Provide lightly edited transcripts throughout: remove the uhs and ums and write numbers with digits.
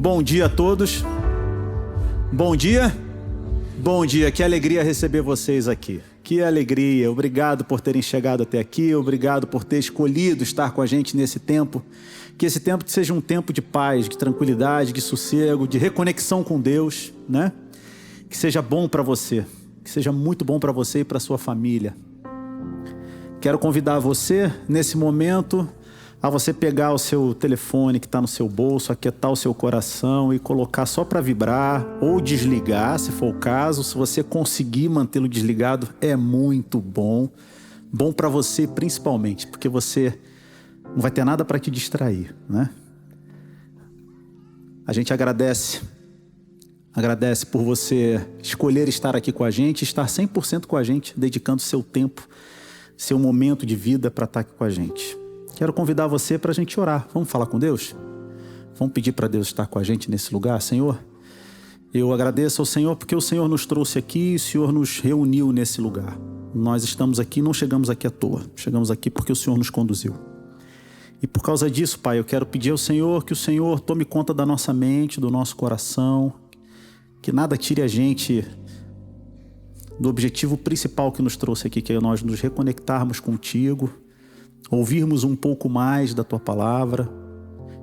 Bom dia a todos. Bom dia. Bom dia, que alegria receber vocês aqui. Que alegria, obrigado por terem chegado até aqui, obrigado por ter escolhido estar com a gente nesse tempo. Que esse tempo seja um tempo de paz, de tranquilidade, de sossego, de reconexão com Deus, né? Que seja bom para você, que seja muito bom para você e para sua família. Quero convidar você, nesse momento, a você pegar o seu telefone que está no seu bolso, aquietar o seu coração e colocar só para vibrar ou desligar, se for o caso. Se você conseguir mantê-lo desligado, é muito bom. Bom para você principalmente, porque você não vai ter nada para te distrair, né? A gente agradece por você escolher estar aqui com a gente, estar 100% com a gente, dedicando seu tempo, seu momento de vida para estar aqui com a gente. Quero convidar você para a gente orar. Vamos falar com Deus? Vamos pedir para Deus estar com a gente nesse lugar, Senhor? Eu agradeço ao Senhor porque o Senhor nos trouxe aqui e o Senhor nos reuniu nesse lugar. Nós estamos aqui, não chegamos aqui à toa. Chegamos aqui porque o Senhor nos conduziu. E por causa disso, Pai, eu quero pedir ao Senhor que o Senhor tome conta da nossa mente, do nosso coração, que nada tire a gente do objetivo principal que nos trouxe aqui, que é nós nos reconectarmos contigo, ouvirmos um pouco mais da Tua Palavra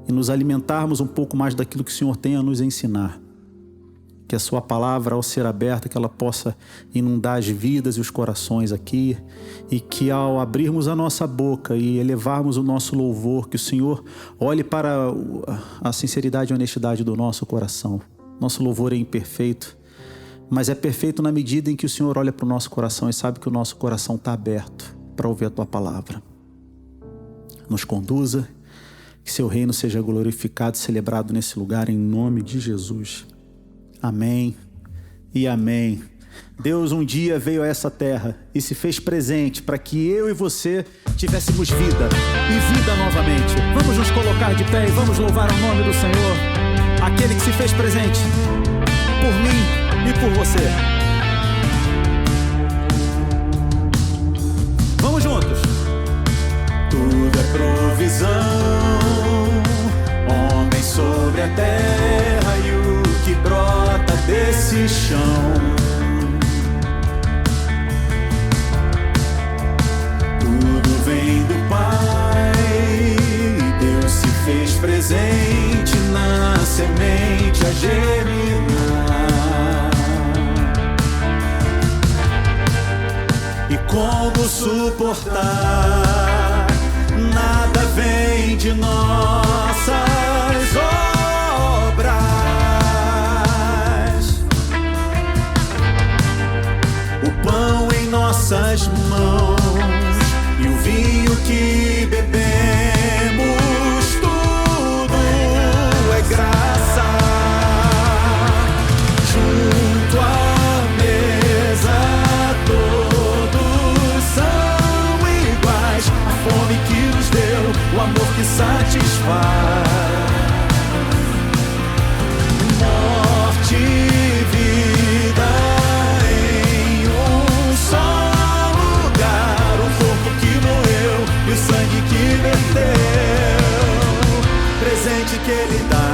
e nos alimentarmos um pouco mais daquilo que o Senhor tem a nos ensinar. Que a Sua Palavra, ao ser aberta, que ela possa inundar as vidas e os corações aqui, e que ao abrirmos a nossa boca e elevarmos o nosso louvor, que o Senhor olhe para a sinceridade e honestidade do nosso coração. Nosso louvor é imperfeito, mas é perfeito na medida em que o Senhor olha para o nosso coração e sabe que o nosso coração está aberto para ouvir a Tua Palavra. Nos conduza, que Seu reino seja glorificado e celebrado nesse lugar, em nome de Jesus. Amém e amém. Deus um dia veio a essa terra e se fez presente para que eu e você tivéssemos vida e vida novamente. Vamos nos colocar de pé e vamos louvar o nome do Senhor, aquele que se fez presente por mim e por você. Vamos juntos. Tudo é provisão, homem sobre a terra e o que brota desse chão. Tudo vem do Pai, Deus se fez presente na semente a germinar. E como suportar? Nada vem de nossas obras. O pão em nossas mãos e o vinho que bebemos, tudo é graça. Junto à mesa todos são iguais. A fome que nos deu, o amor que satisfaz. Morte e vida em um só lugar. O corpo que morreu e o sangue que verteu, presente que Ele dá.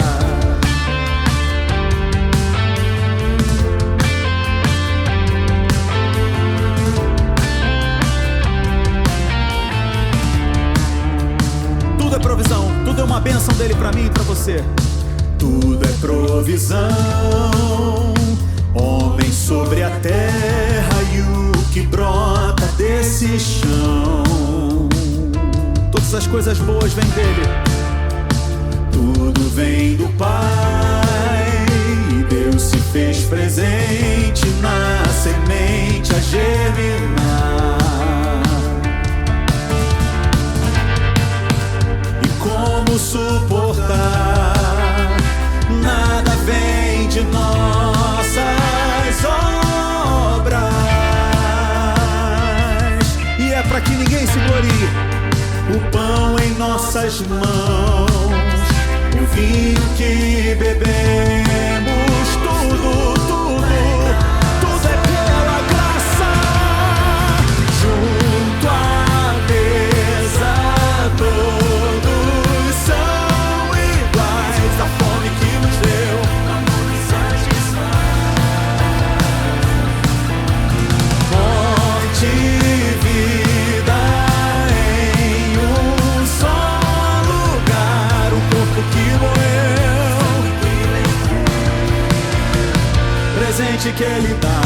Tudo é provisão, tudo é uma bênção dele pra mim e pra você. Tudo é provisão, homem sobre a terra e o que brota desse chão. Todas as coisas boas vêm dele. Tudo vem do Pai, Deus se fez presente na semente a germinar. Como suportar? Nada vem de nossas obras. E é para que ninguém se glorie. O pão em nossas mãos e o vinho que bebemos, tudo é pela graça. Junto à mesa todos são iguais. A fome que nos deu que Ele dá.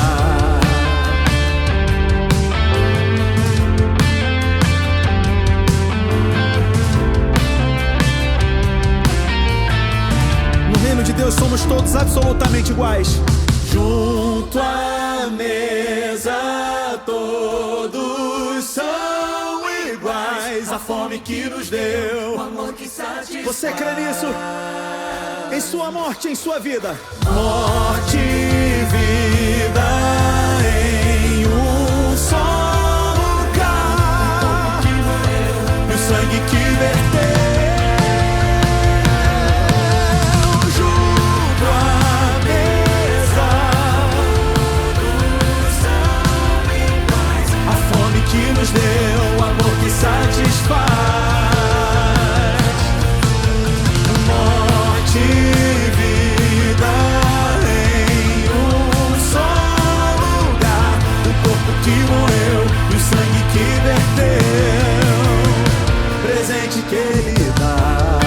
No reino de Deus somos todos absolutamente iguais. Junto à mesa todos são iguais. A fome que nos deu, o amor que satisfaz. Você crê nisso? Em sua morte, em sua vida. Morte e vida em um só lugar. E o sangue que verteu. Que nos deu o amor que satisfaz. Morte e vida em um só lugar. O corpo que morreu e o sangue que verteu. Presente que Ele dá.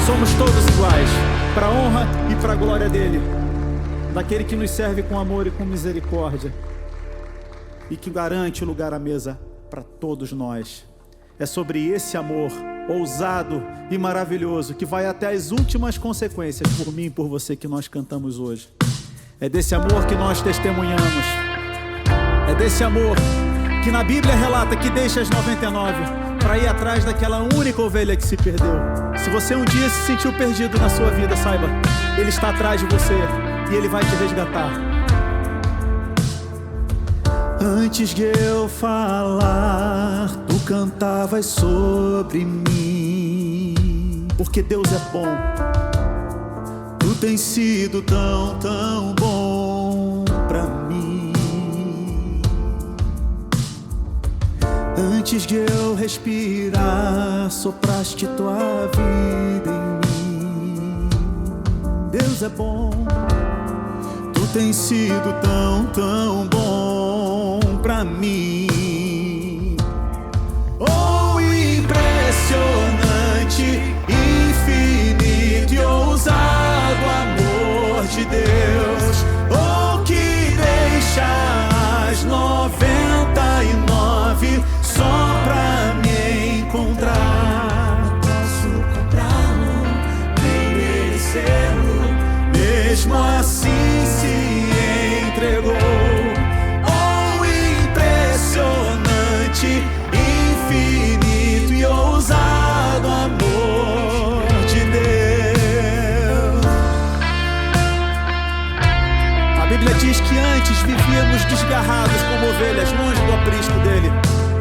Somos todos iguais, para a honra e para a glória dEle, daquele que nos serve com amor e com misericórdia e que garante o lugar à mesa para todos nós. É sobre esse amor ousado e maravilhoso que vai até as últimas consequências por mim e por você que nós cantamos hoje. É desse amor que nós testemunhamos. É desse amor que na Bíblia relata que deixa as 99 para ir atrás daquela única ovelha que se perdeu. Se você um dia se sentiu perdido na sua vida, saiba, Ele está atrás de você e Ele vai te resgatar. Antes de eu falar, tu cantavas sobre mim, porque Deus é bom. Tu tens sido tão, tão bom pra mim. Antes de eu respirar, sopraste tua vida em mim. Deus é bom. Tu tens sido tão, tão bom pra mim. Oh, impressionante, infinito e ousado amor de Deus. Oh, que deixa as 99 só pra me encontrar. Posso comprá-lo, nem merecê-lo, mesmo assim se entregou. Oh, impressionante, infinito e ousado amor de Deus. A Bíblia diz que antes vivíamos desgarrados como ovelhas, longe do aprisco dele.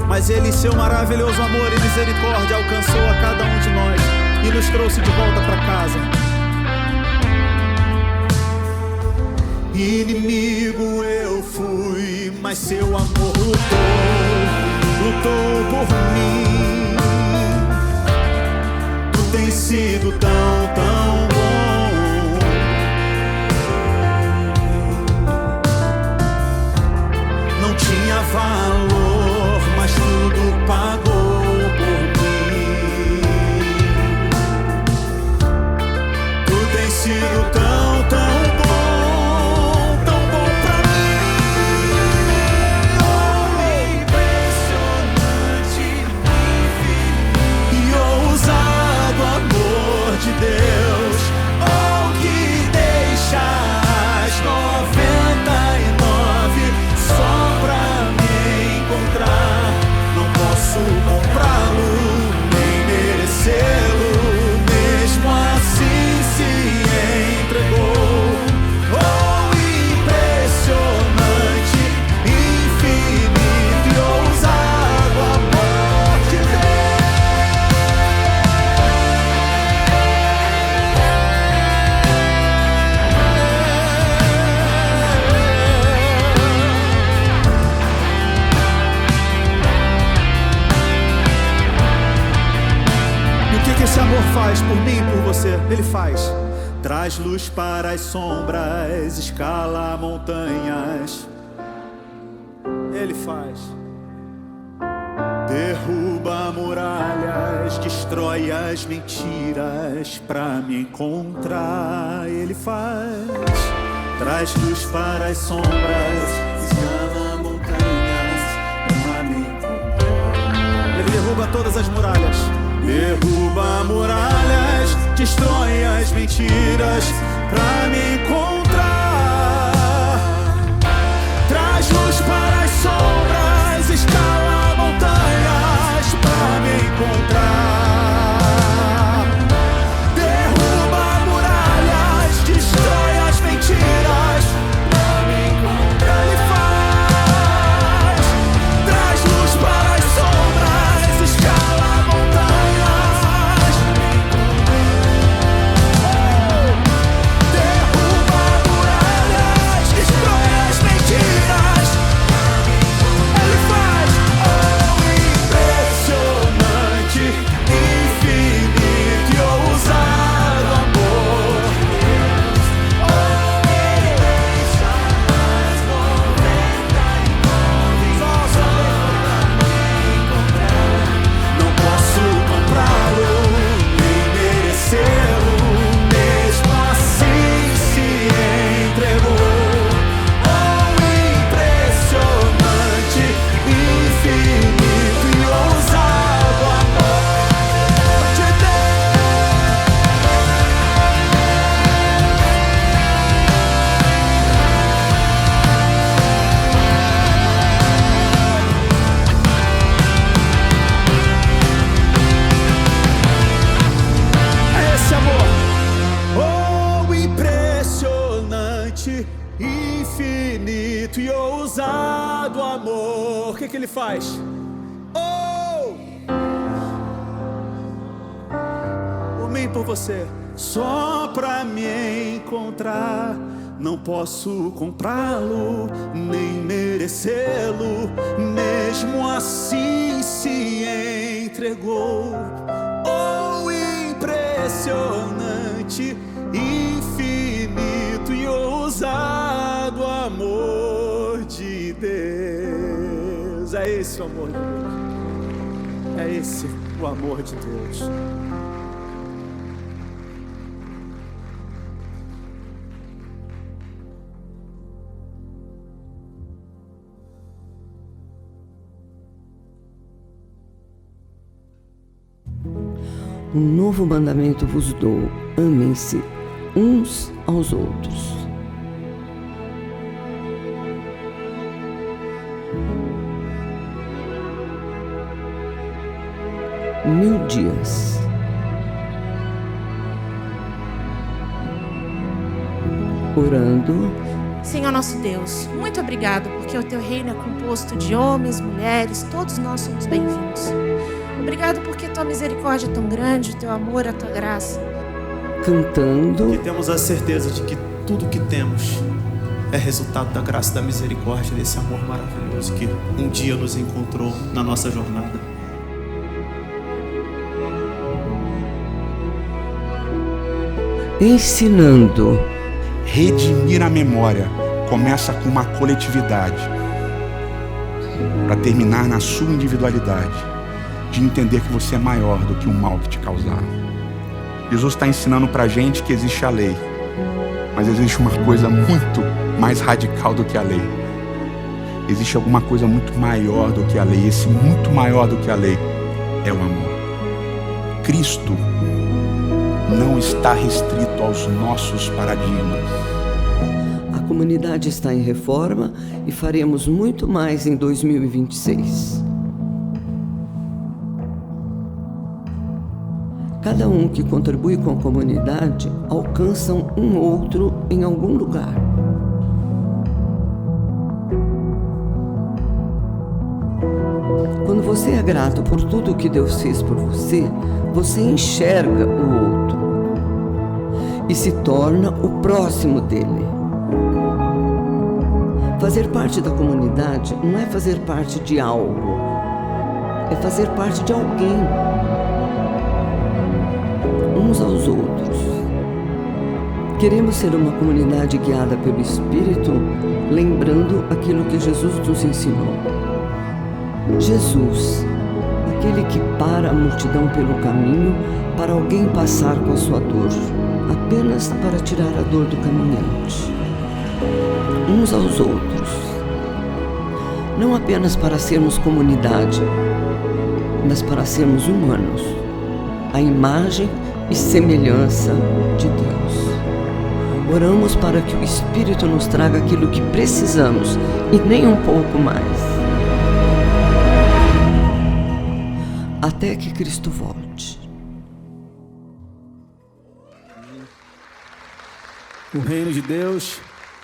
Mas Ele, em seu maravilhoso amor e misericórdia, alcançou a cada um de nós e nos trouxe de volta para casa. Inimigo eu fui, mas seu amor lutou por mim. Tu tens sido tão, tão bom. Não tinha valor, mas tudo pagou por mim. Tu tens sido tão, tão bom, tão bom pra mim. Oh, impressionante, infinito e ousado amor de Deus. Oh, que deixa as 99 só pra me encontrar. Não posso comprá-lo, nem merecê-lo, mesmo assim se mim por você, Ele faz. Traz luz para as sombras, escala montanhas, Ele faz. Derruba muralhas, destrói as mentiras pra me encontrar, Ele faz. Traz luz para as sombras, escala montanhas pra me encontrar. Ele derruba todas as muralhas. Derruba muralhas, destrói as mentiras pra me encontrar. Traz luz para as sombras, escala montanhas pra me encontrar. Derruba muralhas, destrói as mentiras pra me encontrar. Ele faz. Traz luz para as sombras, escala montanhas. Derruba muralhas, destrói as mentiras. Ele faz. Oh, impressionante, infinito e ousado amor. Oh, jamais 99 não posso comprá-lo, nem merecê-lo, mesmo assim se entregou. Oh, impressionante, infinito e ousado amor de É esse amor. Oh, impressionante, infinito e ousado amor. O que Ele faz? Oh, por mim, por você. Só pra me encontrar, não posso comprá-lo, nem merecê-lo, mesmo assim se entregou. Oh, impressionante, infinito e ousado amor de Deus. É esse o amor de Deus. É esse o amor de Deus. Um novo mandamento vos dou: amem-se uns aos outros. Mil dias. Orando. Senhor nosso Deus, muito obrigado, porque o Teu reino é composto de homens, mulheres, todos nós somos bem-vindos. Obrigado porque Tua misericórdia é tão grande, o Teu amor, a Tua graça. Cantando. Que temos a certeza de que tudo que temos é resultado da graça e da misericórdia desse amor maravilhoso que um dia nos encontrou na nossa jornada. Ensinando. Redimir a memória começa com uma coletividade, para terminar na sua individualidade, de entender que você é maior do que o mal que te causaram. Jesus está ensinando para a gente que existe a lei, mas existe uma coisa muito mais radical do que a lei. Existe alguma coisa muito maior do que a lei. Esse muito maior do que a lei é o amor. Cristo não está restrito aos nossos paradigmas. A comunidade está em reforma e faremos muito mais em 2026. Cada um que contribui com a comunidade alcança um outro em algum lugar. Quando você é grato por tudo que Deus fez por você, você enxerga o outro e se torna o próximo dele. Fazer parte da comunidade não é fazer parte de algo, é fazer parte de alguém. Um uns aos outros. Queremos ser uma comunidade guiada pelo Espírito, lembrando aquilo que Jesus nos ensinou. Jesus, aquele que para a multidão pelo caminho para alguém passar com a sua dor, apenas para tirar a dor do caminhante. Uns aos outros. Não apenas para sermos comunidade, mas para sermos humanos, a imagem e semelhança de Deus. Oramos para que o Espírito nos traga aquilo que precisamos e nem um pouco mais. Até que Cristo volte. O reino de Deus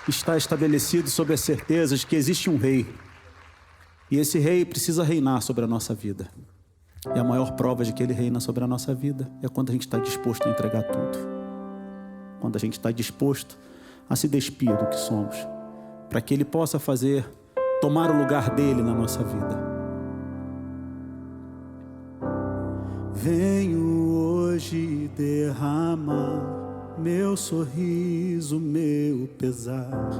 está estabelecido sob a certeza de que existe um rei. E esse rei precisa reinar sobre a nossa vida. E a maior prova de que ele reina sobre a nossa vida é quando a gente está disposto a entregar tudo. Quando a gente está disposto a se despir do que somos, para que ele possa tomar o lugar dele na nossa vida. Venho hoje derramar meu sorriso, meu pesar.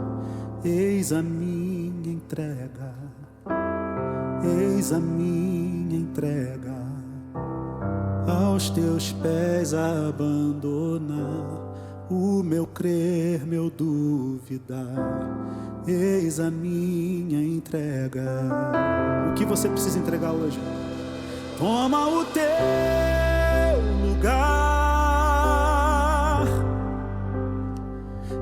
Eis a minha entrega, eis a minha entrega. Aos teus pés abandonar o meu crer, meu duvidar. Eis a minha entrega. O que você precisa entregar hoje? Toma o teu lugar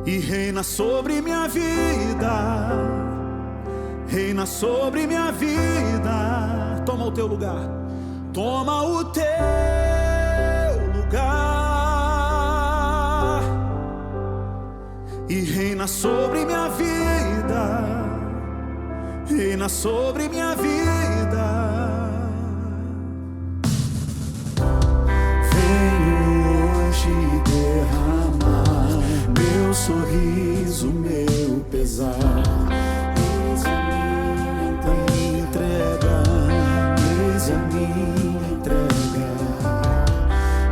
e reina sobre minha vida. Reina sobre minha vida. Toma o teu lugar. Toma o teu lugar e reina sobre minha vida. Reina sobre minha vida. Derramar meu sorriso, meu pesar. Eis a minha entrega, eis a minha entrega.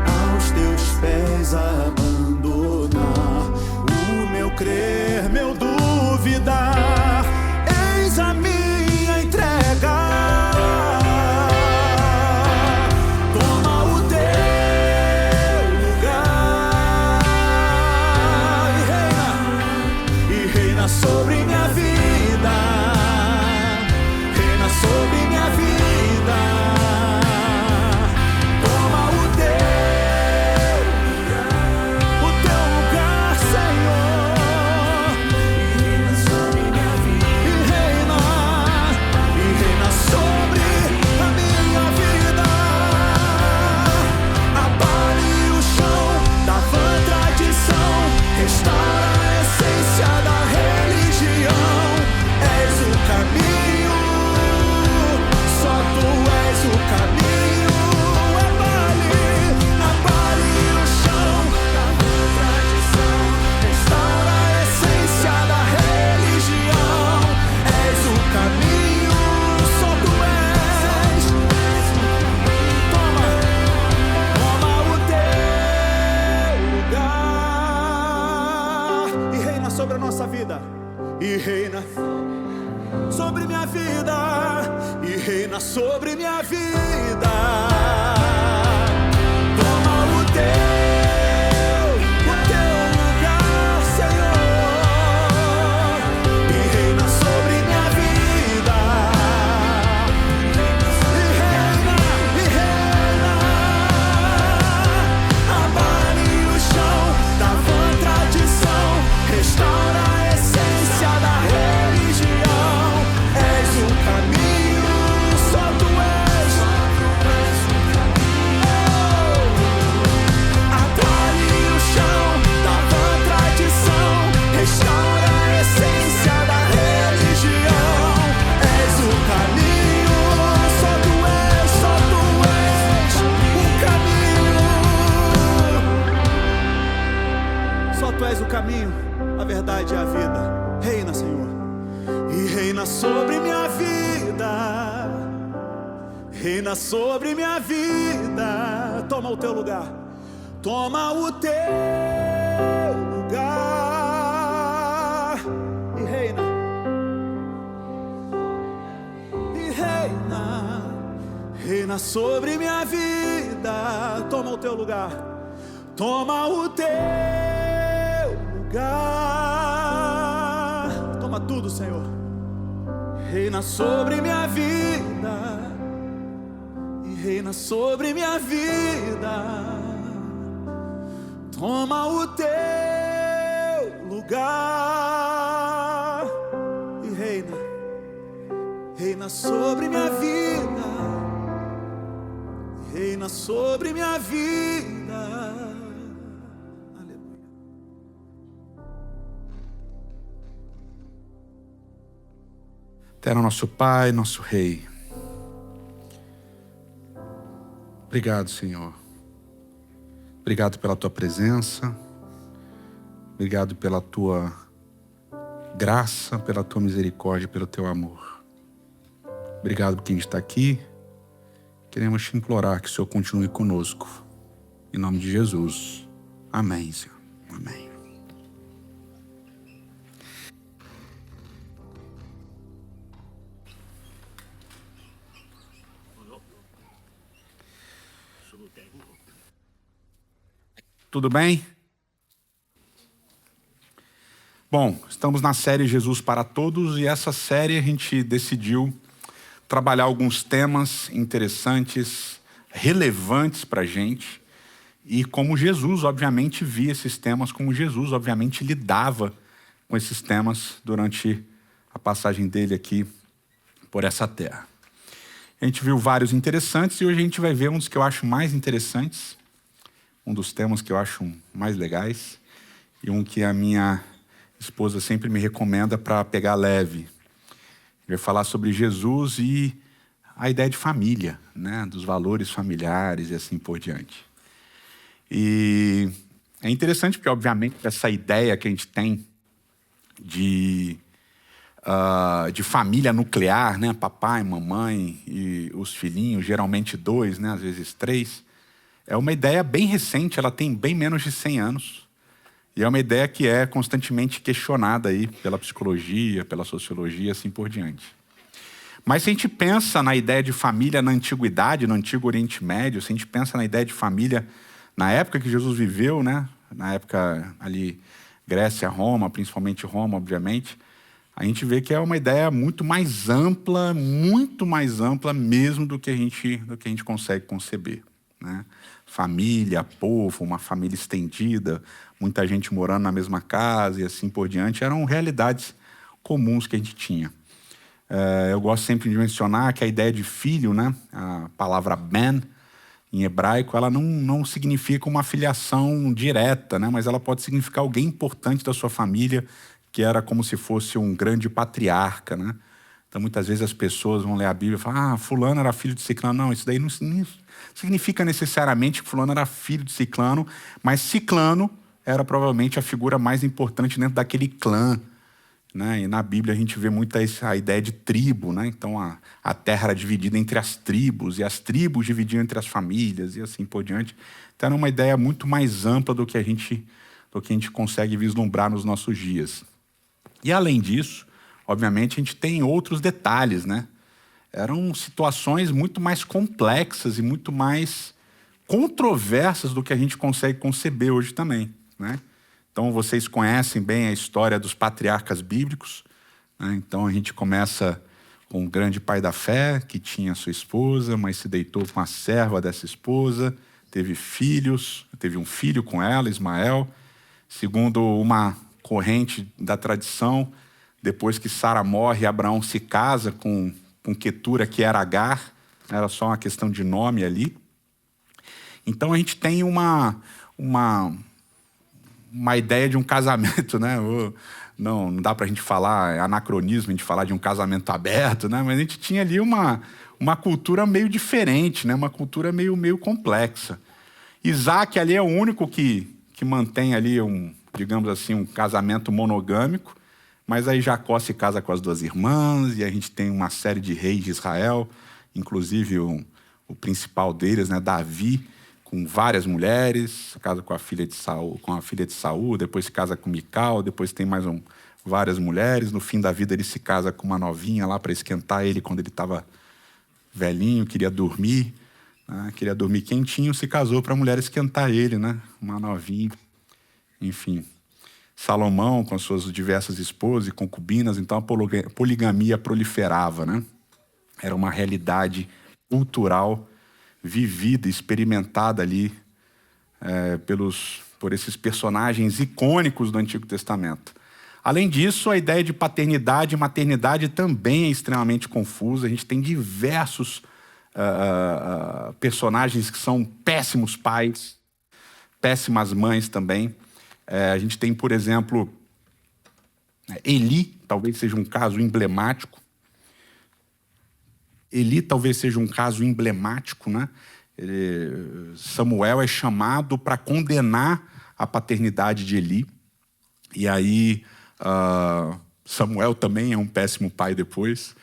Aos teus pés abandonar o meu crer, meu duvidar. Eis a minha entrega. Sobre minha vida, reina sobre minha vida. Toma o teu lugar, Senhor. E reina sobre minha vida. E reina sobre a minha vida. Abale o chão da vã tradição, restaura a essência da sobre a nossa vida e reina sobre minha vida e reina sobre minha vida. Toma o teu lugar, Senhor, e reina sobre minha vida. E reina. Abale o chão da vã tradição, restaura a essência da religião. És o caminho, só tu és. Abale o chão da vã tradição, restaura a essência da religião. És o caminho, só tu és o caminho. Só tu és o caminho, a verdade e a vida. Reina, Senhor, e reina sobre minha vida. Reina sobre minha vida. Toma o teu lugar. toma o teu lugar e reina. E reina, reina sobre minha vida. Toma o teu lugar, toma o teu lugar. Toma tudo, Senhor. Reina sobre minha vida e reina sobre minha vida. Toma o teu lugar e reina, reina sobre minha vida, reina sobre minha vida. Aleluia. Eterno nosso Pai, nosso Rei, obrigado, Senhor. Obrigado pela Tua presença, obrigado pela Tua graça, pela Tua misericórdia, pelo Teu amor. Obrigado por quem está aqui. Queremos te implorar que o Senhor continue conosco. Em nome de Jesus. Amém, Senhor. Amém. Tudo bem? Bom, estamos na série Jesus para Todos e essa série a gente decidiu trabalhar alguns temas interessantes, relevantes para a gente e como Jesus, obviamente, via esses temas, como Jesus, obviamente, lidava com esses temas durante a passagem dele aqui por essa terra. A gente viu vários interessantes e hoje a gente vai ver um dos que eu acho mais interessantes, um dos temas que eu acho mais legais e um que a minha esposa sempre me recomenda para pegar leve. Vai falar sobre Jesus e a ideia de família, né? Dos valores familiares e assim por diante. E é interessante porque, obviamente, essa ideia que a gente tem de família nuclear, né? Papai, mamãe e os filhinhos, geralmente 2, né? Às vezes 3, é uma ideia bem recente, ela tem bem menos de 100 anos. E é uma ideia que é constantemente questionada aí pela psicologia, pela sociologia, assim por diante. Mas se a gente pensa na ideia de família na antiguidade, no Antigo Oriente Médio, se a gente pensa na ideia de família na época que Jesus viveu, né? Na época ali, Grécia, Roma, principalmente Roma, obviamente, a gente vê que é uma ideia muito mais ampla mesmo do que a gente consegue conceber, né? Família, povo, uma família estendida, muita gente morando na mesma casa e assim por diante, eram realidades comuns que a gente tinha. Eu gosto sempre de mencionar que a ideia de filho, né, a palavra ben, em hebraico, ela não significa uma filiação direta, né, mas ela pode significar alguém importante da sua família, que era como se fosse um grande patriarca, né? Então, muitas vezes as pessoas vão ler a Bíblia e falam, fulano era filho de ciclano. Não, isso daí não significa necessariamente que fulano era filho de ciclano, mas ciclano era provavelmente a figura mais importante dentro daquele clã, né? E na Bíblia a gente vê muito a ideia de tribo, né? Então a terra era dividida entre as tribos, e as tribos dividiam entre as famílias, e assim por diante. Então era uma ideia muito mais ampla do que a gente consegue vislumbrar nos nossos dias. E além disso, obviamente, a gente tem outros detalhes, né? Eram situações muito mais complexas e muito mais controversas do que a gente consegue conceber hoje também, né? Então, vocês conhecem bem a história dos patriarcas bíblicos, né? Então, a gente começa com um grande pai da fé, que tinha sua esposa, mas se deitou com a serva dessa esposa, teve filhos, teve um filho com ela, Ismael. Segundo uma corrente da tradição, depois que Sara morre, Abraão se casa com Quetura, que era Agar, era só uma questão de nome ali. Então a gente tem uma ideia de um casamento, né? Não dá para a gente falar, é anacronismo a gente falar de um casamento aberto, né? Mas a gente tinha ali uma cultura meio diferente, né? Uma cultura meio complexa. Isaac ali é o único que mantém ali digamos assim, um casamento monogâmico, mas aí Jacó se casa com as 2 irmãs, e a gente tem uma série de reis de Israel, inclusive o principal deles, né, Davi, com várias mulheres, casa com a filha de Saul, depois se casa com Mical, depois tem mais várias mulheres. No fim da vida ele se casa com uma novinha lá para esquentar ele quando ele estava velhinho, queria dormir, né? Queria dormir quentinho, se casou para a mulher esquentar ele, né? Uma novinha, enfim. Salomão com as suas diversas esposas e concubinas, então a poligamia proliferava, né? Era uma realidade cultural vivida, experimentada ali por esses personagens icônicos do Antigo Testamento. Além disso, a ideia de paternidade e maternidade também é extremamente confusa. A gente tem diversos personagens que são péssimos pais, péssimas mães também. A gente tem, por exemplo, Eli, talvez seja um caso emblemático. Né? Samuel é chamado para condenar a paternidade de Eli. E aí Samuel também é um péssimo pai depois.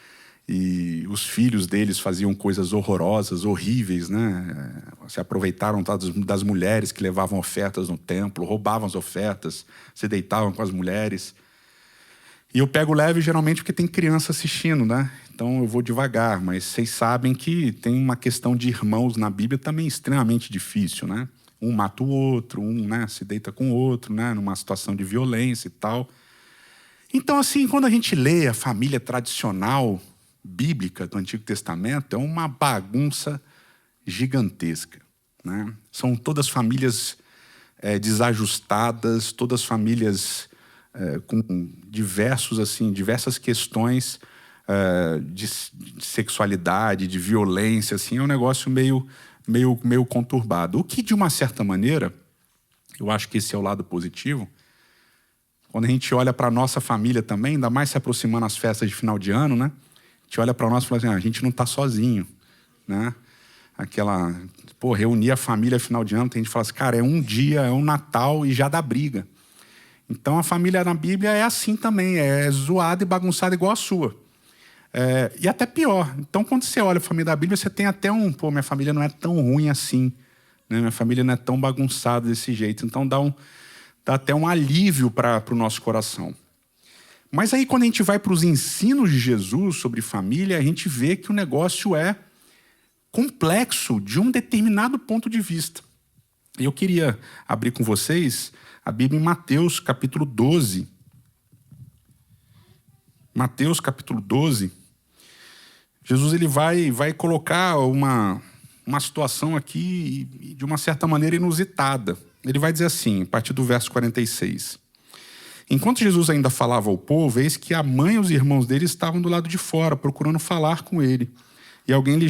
E os filhos deles faziam coisas horrorosas, horríveis, né? Se aproveitaram das mulheres que levavam ofertas no templo, roubavam as ofertas, se deitavam com as mulheres. E eu pego leve geralmente porque tem criança assistindo, né? Então eu vou devagar, mas vocês sabem que tem uma questão de irmãos na Bíblia também extremamente difícil, né? Um mata o outro, né, se deita com o outro, né, numa situação de violência e tal. Então, assim, quando a gente lê a família tradicional bíblica do Antigo Testamento, é uma bagunça gigantesca, né? São todas famílias desajustadas, todas famílias com diversas questões de sexualidade, de violência, assim, é um negócio meio conturbado. O que, de uma certa maneira, eu acho que esse é o lado positivo, quando a gente olha para a nossa família também, ainda mais se aproximando as festas de final de ano, né? A gente olha para nós e fala assim, a gente não está sozinho, né? Reunir a família final de ano, tem gente que fala assim, cara, é um dia, é um Natal e já dá briga. Então a família na Bíblia é assim também, é zoada e bagunçada igual a sua. E até pior. Então, quando você olha a família da Bíblia, você tem até minha família não é tão ruim assim, né? Minha família não é tão bagunçada desse jeito. Então, dá até um alívio para o nosso coração. Mas aí, quando a gente vai para os ensinos de Jesus sobre família, a gente vê que o negócio é complexo de um determinado ponto de vista. E eu queria abrir com vocês a Bíblia em Mateus, capítulo 12. Mateus, capítulo 12. Jesus ele vai colocar uma situação aqui de uma certa maneira inusitada. Ele vai dizer assim, a partir do verso 46. Enquanto Jesus ainda falava ao povo, eis que a mãe e os irmãos dele estavam do lado de fora, procurando falar com ele. E alguém lhe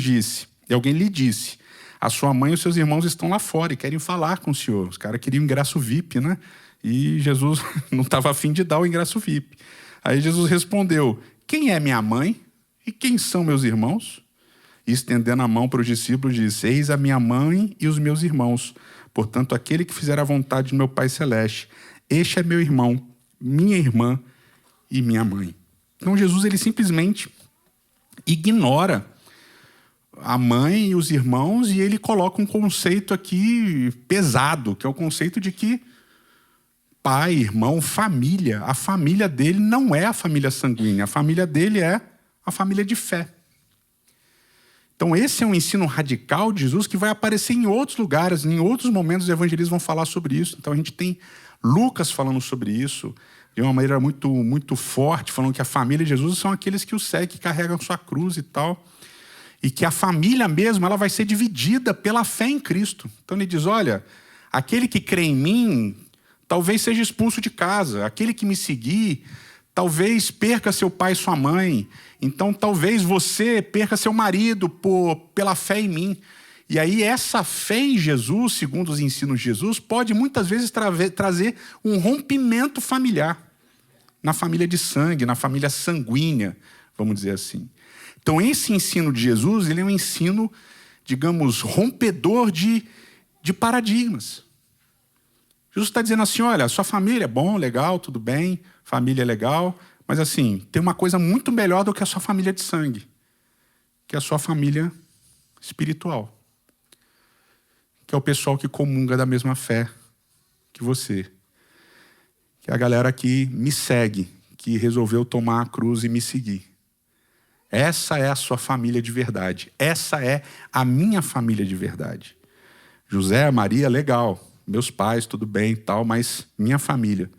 disse, a sua mãe e os seus irmãos estão lá fora e querem falar com o senhor. Os caras queriam ingresso VIP, né? E Jesus não estava a fim de dar o ingresso VIP. Aí Jesus respondeu, quem é minha mãe? E quem são meus irmãos? E estendendo a mão para os discípulos, disse, eis a minha mãe e os meus irmãos. Portanto, aquele que fizer a vontade do meu Pai Celeste, este é meu irmão, minha irmã e minha mãe. Então, Jesus ele simplesmente ignora a mãe e os irmãos e ele coloca um conceito aqui pesado, que é o conceito de que pai, irmão, família, a família dele não é a família sanguínea, a família dele é a família de fé. Então esse é um ensino radical de Jesus que vai aparecer em outros lugares, em outros momentos os evangelistas vão falar sobre isso. Então a gente tem Lucas falando sobre isso de uma maneira muito, muito forte, falando que a família de Jesus são aqueles que o seguem, que carregam sua cruz e tal. E que a família mesmo ela vai ser dividida pela fé em Cristo. Então ele diz, olha, aquele que crê em mim talvez seja expulso de casa, aquele que me seguir talvez perca seu pai e sua mãe. Então, talvez você perca seu marido pela fé em mim. E aí, essa fé em Jesus, segundo os ensinos de Jesus, pode muitas vezes trazer um rompimento familiar. Na família de sangue, na família sanguínea, vamos dizer assim. Então, esse ensino de Jesus, ele é um ensino, digamos, rompedor de paradigmas. Jesus está dizendo assim, olha, sua família é bom, legal, tudo bem, família é legal, mas assim, tem uma coisa muito melhor do que a sua família de sangue, que é a sua família espiritual. que é o pessoal que comunga da mesma fé que você. Que é a galera que me segue, que resolveu tomar a cruz e me seguir. Essa é a sua família de verdade. Essa é a minha família de verdade. José, Maria, legal. Meus pais, tudo bem e tal, mas minha família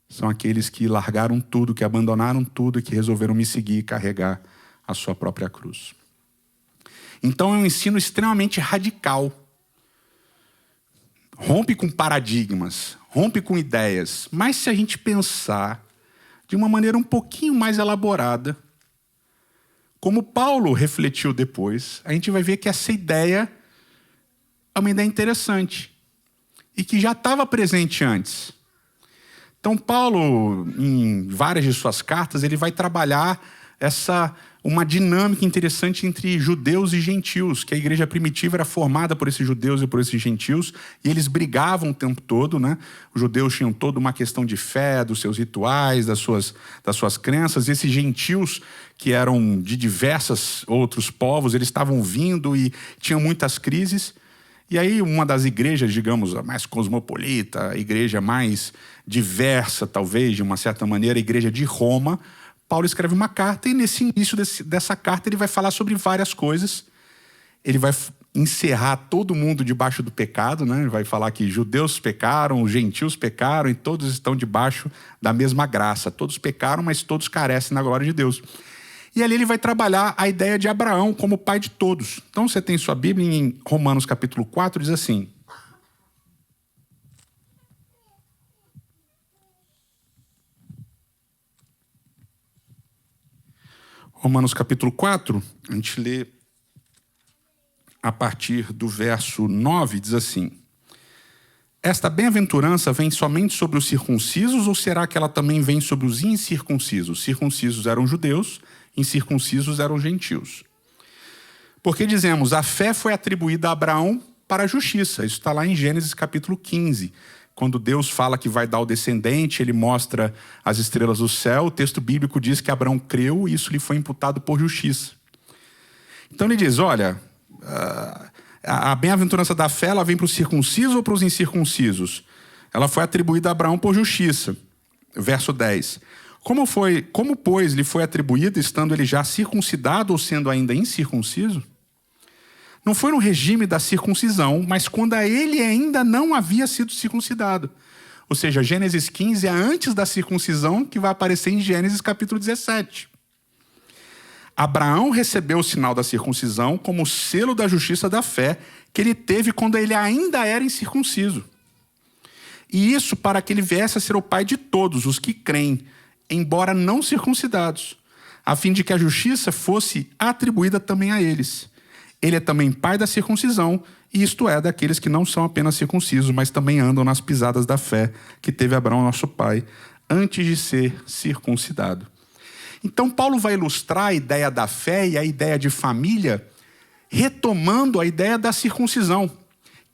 são aqueles que largaram tudo, que abandonaram tudo e que resolveram me seguir e carregar a sua própria cruz. Então é um ensino extremamente radical. Rompe com paradigmas, rompe com ideias. Mas se a gente pensar de uma maneira um pouquinho mais elaborada, como Paulo refletiu depois, a gente vai ver que essa ideia é uma ideia interessante e que já estava presente antes. Então Paulo, em várias de suas cartas, ele vai trabalhar uma dinâmica interessante entre judeus e gentios, que a igreja primitiva era formada por esses judeus e por esses gentios, e eles brigavam o tempo todo, né? Os judeus tinham toda uma questão de fé, dos seus rituais, das suas crenças, e esses gentios, que eram de diversos outros povos, eles estavam vindo e tinham muitas crises. E aí uma das igrejas, digamos, a mais cosmopolita, a igreja mais diversa, talvez, de uma certa maneira, a igreja de Roma, Paulo escreve uma carta e nesse início dessa carta ele vai falar sobre várias coisas. Ele vai encerrar todo mundo debaixo do pecado, né? Ele vai falar que judeus pecaram, os gentios pecaram e todos estão debaixo da mesma graça. Todos pecaram, mas todos carecem da glória de Deus. E ali ele vai trabalhar a ideia de Abraão como pai de todos. Então você tem sua Bíblia em Romanos capítulo 4, diz assim: Romanos capítulo 4, a gente lê a partir do verso 9, diz assim: esta bem-aventurança vem somente sobre os circuncisos, ou será que ela também vem sobre os incircuncisos? Circuncisos eram judeus, incircuncisos eram gentios. Porque dizemos, a fé foi atribuída a Abraão para a justiça. Isso está lá em Gênesis capítulo 15. Quando Deus fala que vai dar o descendente, ele mostra as estrelas do céu, o texto bíblico diz que Abraão creu e isso lhe foi imputado por justiça. Então ele diz, olha, a bem-aventurança da fé, ela vem para os circuncisos ou para os incircuncisos? Ela foi atribuída a Abraão por justiça. Verso 10. Como, pois, lhe foi atribuída, estando ele já circuncidado ou sendo ainda incircunciso? Não foi no regime da circuncisão, mas quando ele ainda não havia sido circuncidado. Ou seja, Gênesis 15 é antes da circuncisão, que vai aparecer em Gênesis capítulo 17. Abraão recebeu o sinal da circuncisão como selo da justiça da fé que ele teve quando ele ainda era incircunciso. E isso para que ele viesse a ser o pai de todos os que creem, embora não circuncidados, a fim de que a justiça fosse atribuída também a eles. Ele é também pai da circuncisão, e isto é, daqueles que não são apenas circuncisos, mas também andam nas pisadas da fé que teve Abraão, nosso pai, antes de ser circuncidado. Então, Paulo vai ilustrar a ideia da fé e a ideia de família, retomando a ideia da circuncisão,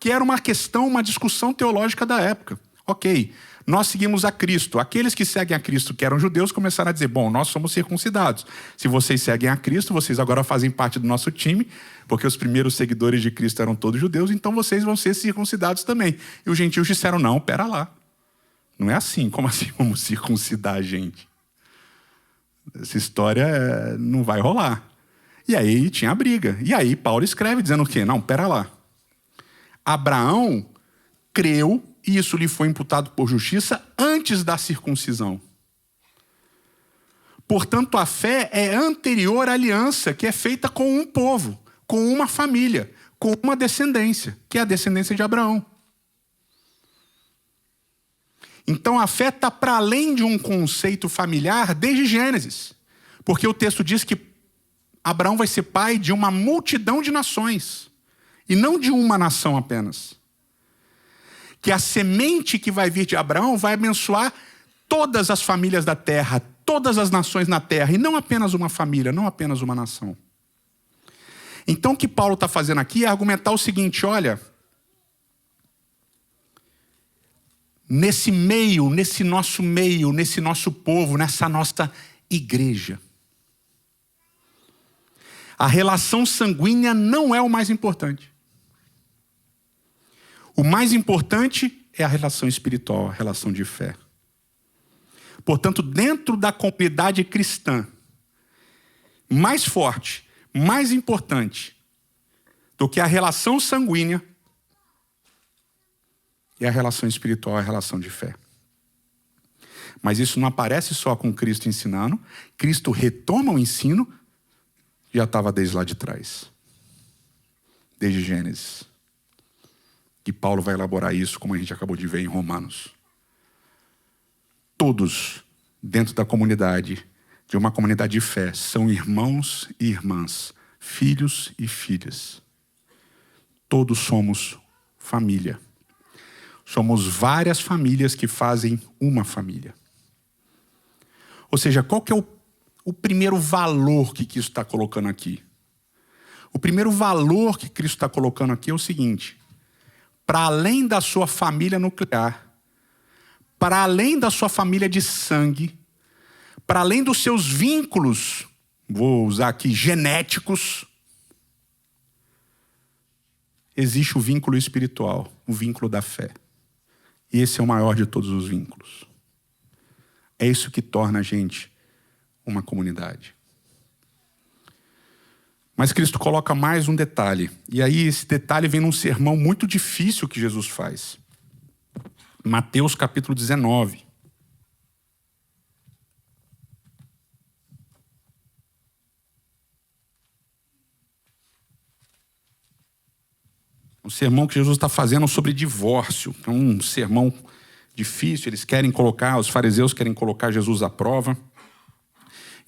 que era uma questão, uma discussão teológica da época. Ok, nós seguimos a Cristo. Aqueles que seguem a Cristo, que eram judeus, começaram a dizer, bom, nós somos circuncidados. Se vocês seguem a Cristo, vocês agora fazem parte do nosso time, porque os primeiros seguidores de Cristo eram todos judeus, então vocês vão ser circuncidados também. E os gentios disseram, não, pera lá. Não é assim, como assim vamos circuncidar a gente? Essa história não vai rolar. E aí tinha a briga. E aí Paulo escreve dizendo o quê? Não, pera lá. Abraão creu e isso lhe foi imputado por justiça antes da circuncisão. Portanto, a fé é anterior à aliança que é feita com um povo, com uma família, com uma descendência, que é a descendência de Abraão. Então a fé está para além de um conceito familiar desde Gênesis. Porque o texto diz que Abraão vai ser pai de uma multidão de nações. E não de uma nação apenas. Que a semente que vai vir de Abraão vai abençoar todas as famílias da terra, todas as nações na terra, e não apenas uma família, não apenas uma nação. Então o que Paulo está fazendo aqui é argumentar o seguinte, olha, nesse meio, nesse nosso povo, nessa nossa igreja, a relação sanguínea não é o mais importante. O mais importante é a relação espiritual, a relação de fé. Portanto, dentro da comunidade cristã, mais forte, mais importante do que a relação sanguínea é a relação espiritual, a relação de fé. Mas isso não aparece só com Cristo ensinando. Cristo retoma o ensino, já estava desde lá de trás. Desde Gênesis. E Paulo vai elaborar isso, como a gente acabou de ver em Romanos. Todos dentro da comunidade, de uma comunidade de fé, são irmãos e irmãs, filhos e filhas. Todos somos família. Somos várias famílias que fazem uma família. Ou seja, qual que é o primeiro valor que Cristo está colocando aqui? O primeiro valor que Cristo está colocando aqui é o seguinte: para além da sua família nuclear, para além da sua família de sangue, para além dos seus vínculos, vou usar aqui, genéticos, existe o vínculo espiritual, o vínculo da fé. E esse é o maior de todos os vínculos. É isso que torna a gente uma comunidade. Mas Cristo coloca mais um detalhe. E aí esse detalhe vem num sermão muito difícil que Jesus faz. Mateus capítulo 19. Um sermão que Jesus está fazendo sobre divórcio. É um sermão difícil. Os fariseus querem colocar Jesus à prova.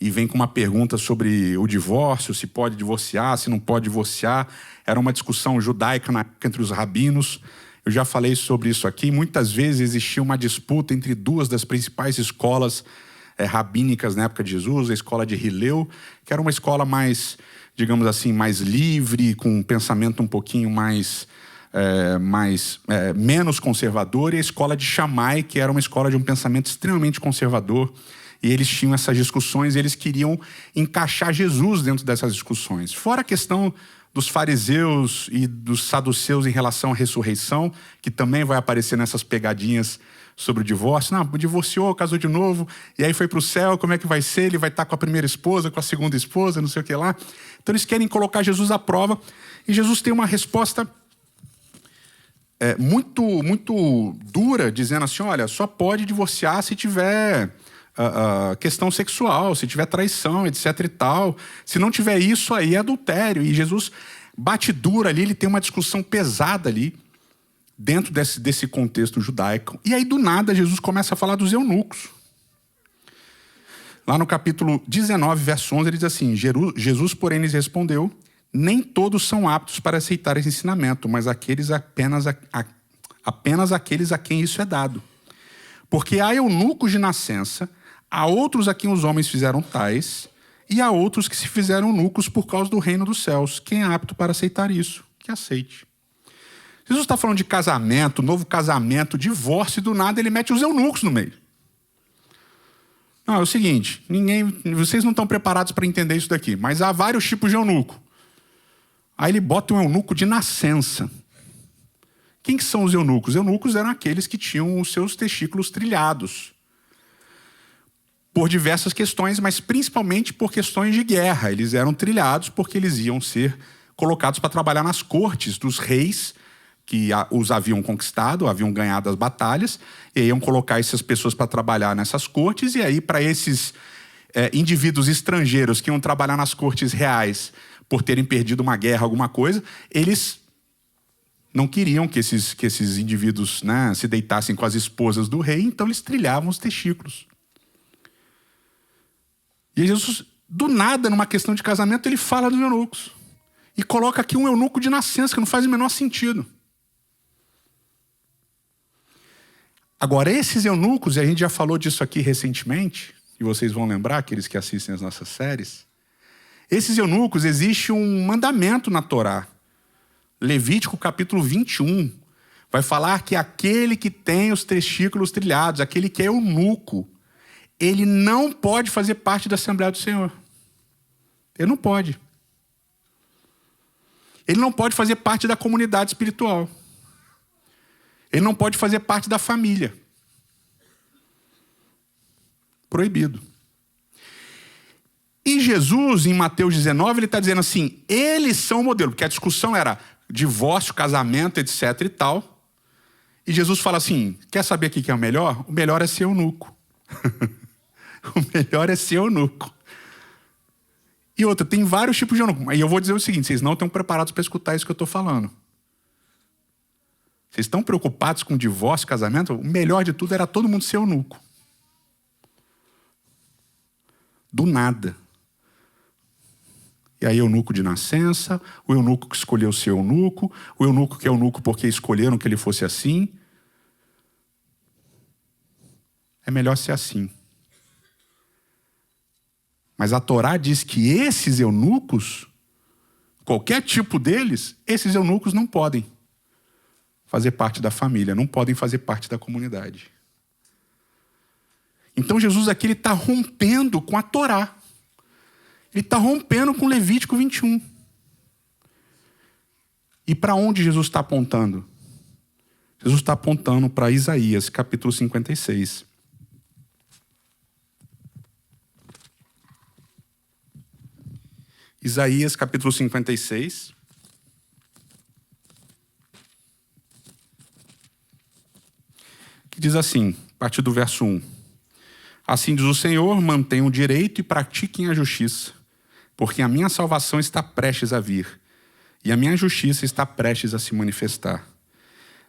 E vem com uma pergunta sobre o divórcio, se pode divorciar, se não pode divorciar. Era uma discussão judaica entre os rabinos. Eu já falei sobre isso aqui. Muitas vezes existia uma disputa entre duas das principais escolas rabínicas na época de Jesus, a escola de Hilel, que era uma escola mais, digamos assim, mais livre, com um pensamento um pouquinho menos conservador, e a escola de Shammai, que era uma escola de um pensamento extremamente conservador. E eles tinham essas discussões e eles queriam encaixar Jesus dentro dessas discussões. Fora a questão dos fariseus e dos saduceus em relação à ressurreição, que também vai aparecer nessas pegadinhas sobre o divórcio. Não, divorciou, casou de novo, e aí foi para o céu, como é que vai ser? Ele vai estar com a primeira esposa, com a segunda esposa, não sei o que lá. Então eles querem colocar Jesus à prova, e Jesus tem uma resposta muito dura, dizendo assim, olha, só pode divorciar se tiver questão sexual, se tiver traição, etc e tal. Se não tiver isso, aí é adultério. E Jesus bate duro ali, ele tem uma discussão pesada ali, dentro desse contexto judaico. E aí, do nada, Jesus começa a falar dos eunucos. Lá no capítulo 19, verso 11, ele diz assim, Jesus, porém, lhes respondeu, nem todos são aptos para aceitar esse ensinamento, mas apenas aqueles a quem isso é dado. Porque há eunucos de nascença, há outros a quem os homens fizeram tais, e há outros que se fizeram eunucos por causa do reino dos céus. Quem é apto para aceitar isso? Que aceite. Jesus está falando de casamento, novo casamento, divórcio, e do nada ele mete os eunucos no meio. Não, é o seguinte, vocês não estão preparados para entender isso daqui, mas há vários tipos de eunuco. Aí ele bota um eunuco de nascença. Quem que são os eunucos? Os eunucos eram aqueles que tinham os seus testículos trilhados. Por diversas questões, mas principalmente por questões de guerra. Eles eram trilhados porque eles iam ser colocados para trabalhar nas cortes dos reis que os haviam conquistado, haviam ganhado as batalhas, e iam colocar essas pessoas para trabalhar nessas cortes, e aí para esses indivíduos estrangeiros que iam trabalhar nas cortes reais por terem perdido uma guerra, alguma coisa, eles não queriam que esses indivíduos, né, se deitassem com as esposas do rei, então eles trilhavam os testículos. E Jesus, do nada, numa questão de casamento, ele fala dos eunucos. E coloca aqui um eunuco de nascença, que não faz o menor sentido. Agora, esses eunucos, e a gente já falou disso aqui recentemente, e vocês vão lembrar, aqueles que assistem as nossas séries, esses eunucos, existe um mandamento na Torá. Levítico capítulo 21, vai falar que aquele que tem os testículos trilhados, aquele que é eunuco, ele não pode fazer parte da Assembleia do Senhor. Ele não pode. Ele não pode fazer parte da comunidade espiritual. Ele não pode fazer parte da família. Proibido. E Jesus, em Mateus 19, ele está dizendo assim, eles são o modelo, porque a discussão era divórcio, casamento, etc e tal. E Jesus fala assim, quer saber o que é o melhor? O melhor é ser eunuco. O melhor é ser eunuco. E outra, tem vários tipos de eunuco. E eu vou dizer o seguinte, vocês não estão preparados para escutar isso que eu estou falando. Vocês estão preocupados com divórcio, casamento? O melhor de tudo era todo mundo ser eunuco. Do nada. E aí eunuco de nascença, o eunuco que escolheu ser eunuco, o eunuco que é eunuco porque escolheram que ele fosse assim. É melhor ser assim. Mas a Torá diz que esses eunucos, qualquer tipo deles, esses eunucos não podem fazer parte da família, não podem fazer parte da comunidade. Então Jesus aqui está rompendo com a Torá. Ele está rompendo com Levítico 21. E para onde Jesus está apontando? Jesus está apontando para Isaías, capítulo 56. Isaías, capítulo 56. Que diz assim, a partir do verso 1. Assim diz o Senhor, mantenham o direito e pratiquem a justiça, porque a minha salvação está prestes a vir, e a minha justiça está prestes a se manifestar.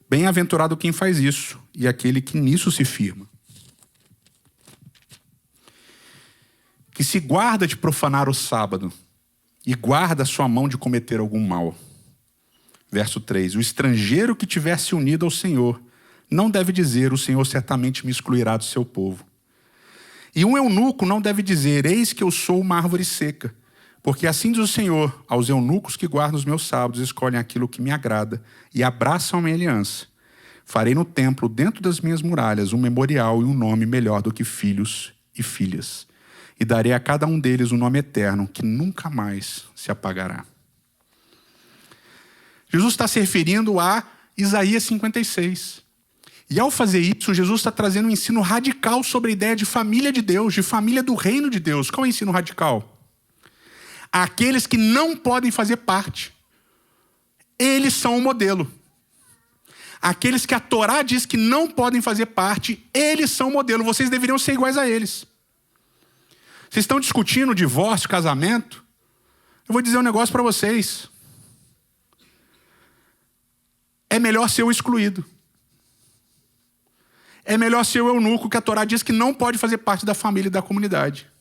Bem-aventurado quem faz isso, e aquele que nisso se firma. Que se guarda de profanar o sábado, e guarda a sua mão de cometer algum mal. Verso 3. O estrangeiro que tiver se unido ao Senhor, não deve dizer, o Senhor certamente me excluirá do seu povo. E um eunuco não deve dizer, eis que eu sou uma árvore seca, porque assim diz o Senhor, aos eunucos que guardam os meus sábados, escolhem aquilo que me agrada e abraçam a minha aliança. Farei no templo, dentro das minhas muralhas, um memorial e um nome melhor do que filhos e filhas. E darei a cada um deles um nome eterno, que nunca mais se apagará. Jesus está se referindo a Isaías 56. E ao fazer isso, Jesus está trazendo um ensino radical sobre a ideia de família de Deus, de família do reino de Deus. Qual é o ensino radical? Aqueles que não podem fazer parte, eles são o modelo. Aqueles que a Torá diz que não podem fazer parte, eles são o modelo. Vocês deveriam ser iguais a eles. Vocês estão discutindo divórcio, casamento? Eu vou dizer um negócio para vocês. É melhor ser o excluído. É melhor ser o eunuco que a Torá diz que não pode fazer parte da família e da comunidade.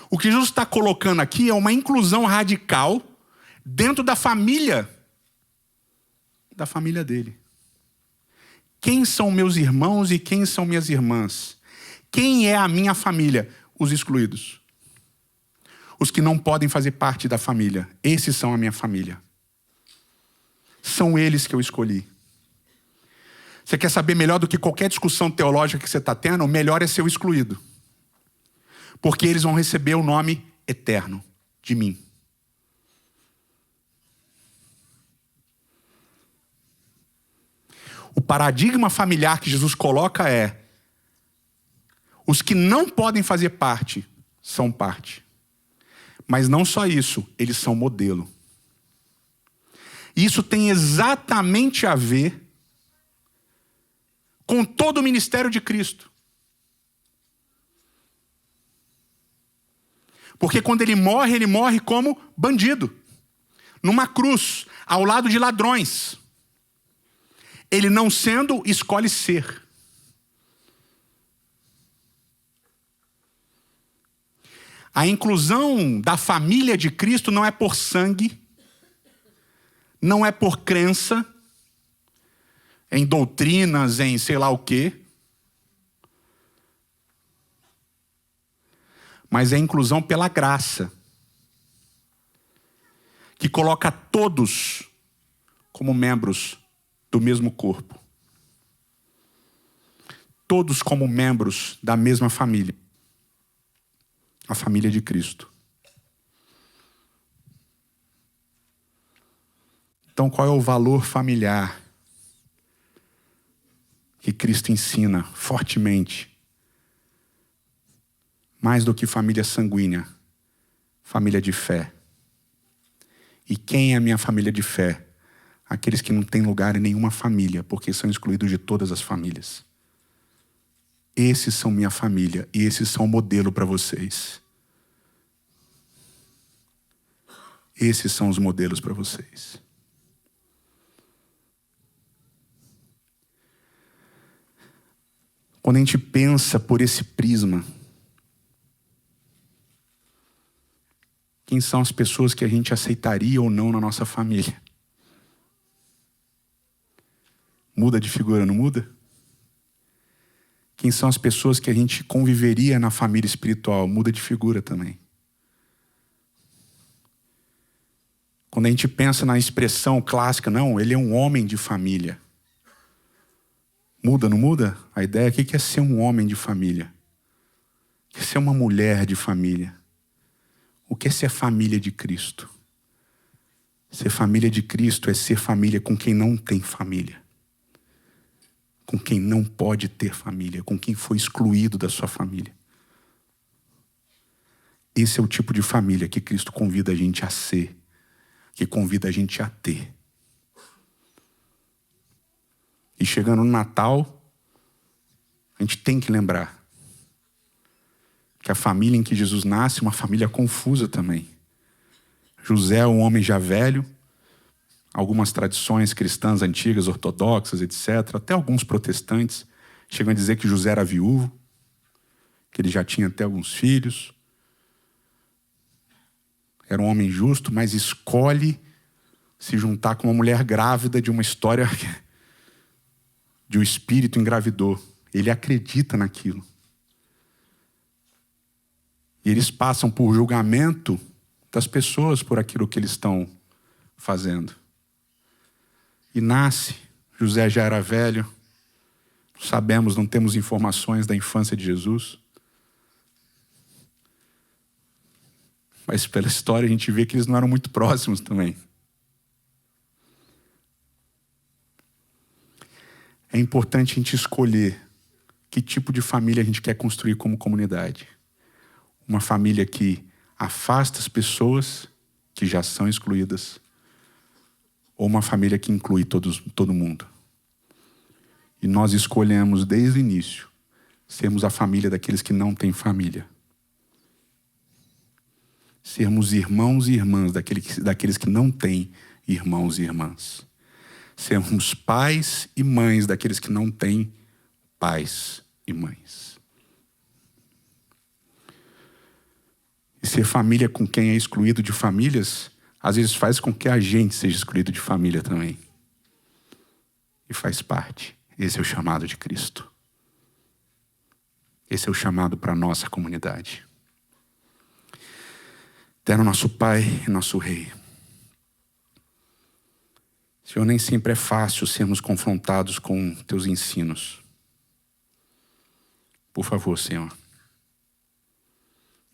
O que Jesus está colocando aqui é uma inclusão radical dentro da família dele. Quem são meus irmãos e quem são minhas irmãs? Quem é a minha família? Os excluídos. Os que não podem fazer parte da família. Esses são a minha família. São eles que eu escolhi. Você quer saber melhor do que qualquer discussão teológica que você está tendo? O melhor é ser o excluído. Porque eles vão receber o nome eterno de mim. O paradigma familiar que Jesus coloca é: os que não podem fazer parte, são parte. Mas não só isso, eles são modelo. Isso tem exatamente a ver com todo o ministério de Cristo. Porque quando ele morre como bandido. Numa cruz, ao lado de ladrões. Ele não sendo, escolhe ser. A inclusão da família de Cristo não é por sangue, não é por crença, em doutrinas, em sei lá o quê. Mas é a inclusão pela graça, que coloca todos como membros do mesmo corpo. Todos como membros da mesma família. A família de Cristo. Então, qual é o valor familiar que Cristo ensina fortemente? Mais do que família sanguínea, família de fé. E quem é a minha família de fé? Aqueles que não têm lugar em nenhuma família, porque são excluídos de todas as famílias. Esses são minha família e esses são o modelo para vocês. Esses são os modelos para vocês. Quando a gente pensa por esse prisma, quem são as pessoas que a gente aceitaria ou não na nossa família? Muda de figura, não muda? Quem são as pessoas que a gente conviveria na família espiritual? Muda de figura também. Quando a gente pensa na expressão clássica, não, ele é um homem de família. Muda, não muda? A ideia aqui é ser um homem de família. É ser uma mulher de família. O que é ser família de Cristo? Ser família de Cristo é ser família com quem não tem família. Com quem não pode ter família. Com quem foi excluído da sua família. Esse é o tipo de família que Cristo convida a gente a ser. Que convida a gente a ter. E chegando no Natal, a gente tem que lembrar que a família em que Jesus nasce é uma família confusa também. José é um homem já velho, algumas tradições cristãs antigas, ortodoxas, etc., até alguns protestantes chegam a dizer que José era viúvo, que ele já tinha até alguns filhos. Era um homem justo, mas escolhe se juntar com uma mulher grávida de uma história de um espírito engravidou. Ele acredita naquilo. E eles passam por julgamento das pessoas por aquilo que eles estão fazendo. E nasce. José já era velho. Sabemos, não temos informações da infância de Jesus. Mas pela história a gente vê que eles não eram muito próximos também. É importante a gente escolher que tipo de família a gente quer construir como comunidade. Uma família que afasta as pessoas que já são excluídas, ou uma família que inclui todo mundo. E nós escolhemos desde o início sermos a família daqueles que não têm família. Sermos irmãos e irmãs daqueles que não têm irmãos e irmãs. Sermos pais e mães daqueles que não têm pais e mães. E ser família com quem é excluído de famílias, às vezes faz com que a gente seja excluído de família também. E faz parte. Esse é o chamado de Cristo. Esse é o chamado para a nossa comunidade. Eterno nosso Pai e nosso Rei. Senhor, nem sempre é fácil sermos confrontados com teus ensinos. Por favor, Senhor,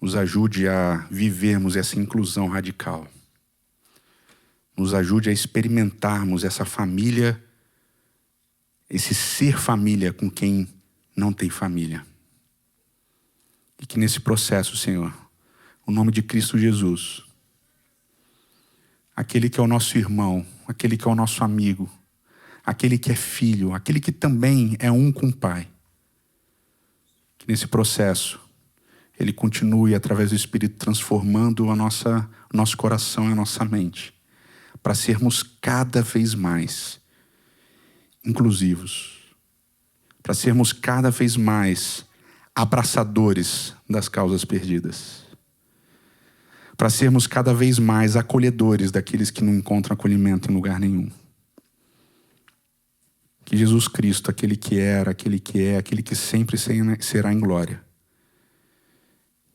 nos ajude a vivermos essa inclusão radical. Nos ajude a experimentarmos essa família, esse ser família com quem não tem família. E que nesse processo, Senhor, o nome de Cristo Jesus, aquele que é o nosso irmão, aquele que é o nosso amigo, aquele que é filho, aquele que também é um com o Pai, que nesse processo Ele continue através do Espírito transformando o nosso coração e a nossa mente, para sermos cada vez mais inclusivos, para sermos cada vez mais abraçadores das causas perdidas, para sermos cada vez mais acolhedores daqueles que não encontram acolhimento em lugar nenhum. Que Jesus Cristo, aquele que era, aquele que é, aquele que sempre será em glória,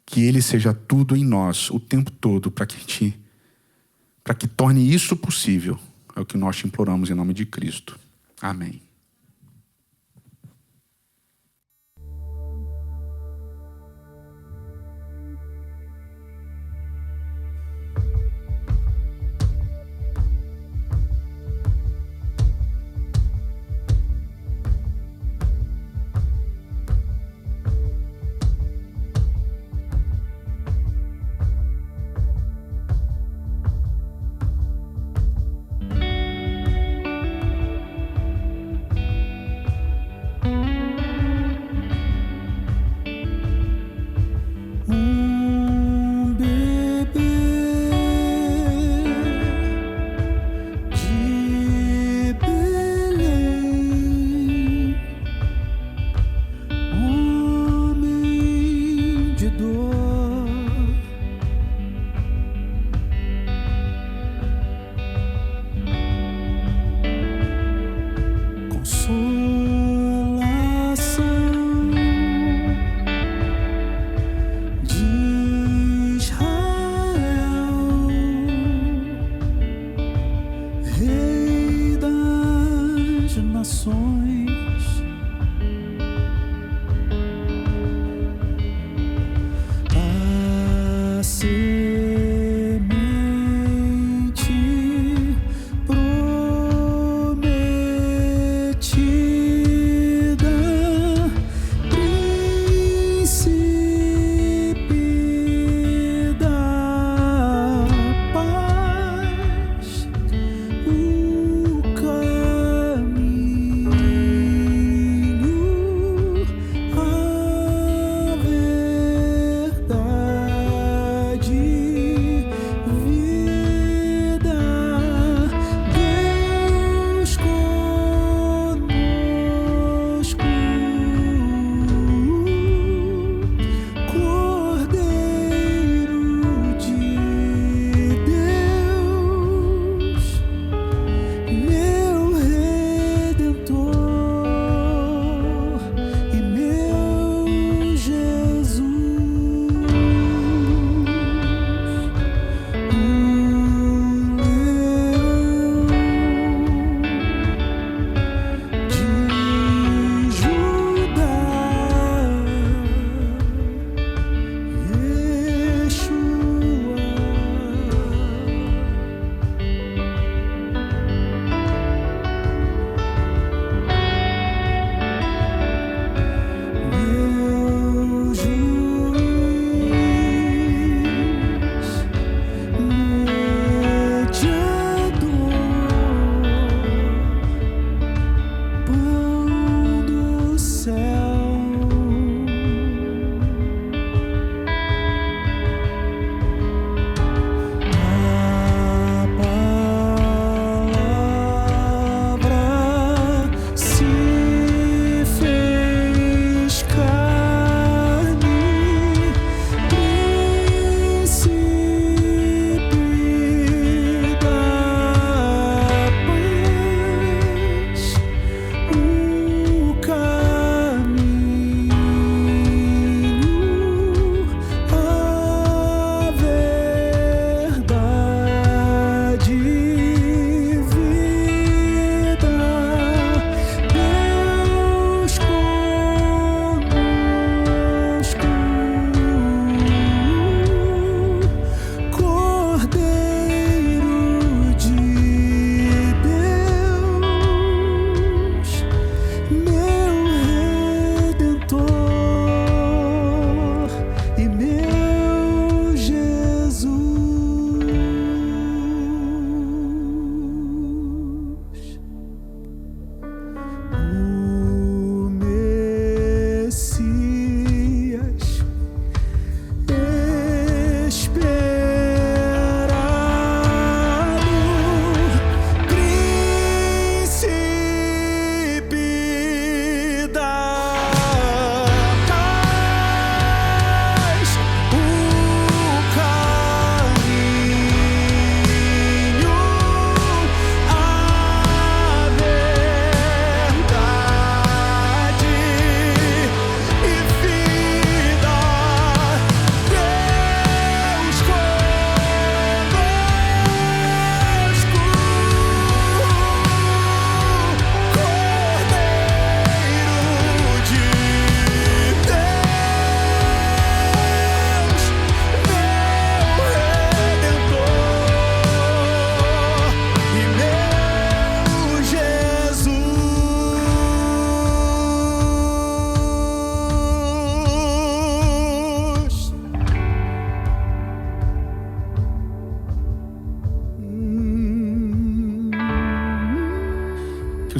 que Ele seja tudo em nós, o tempo todo, para que torne isso possível. É o que nós te imploramos em nome de Cristo. Amém.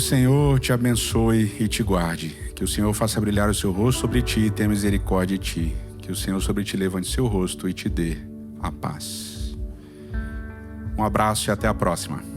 Senhor te abençoe e te guarde. Que o Senhor faça brilhar o seu rosto sobre ti e tenha misericórdia de ti. Que o Senhor sobre ti levante seu rosto e te dê a paz. Um abraço e até a próxima.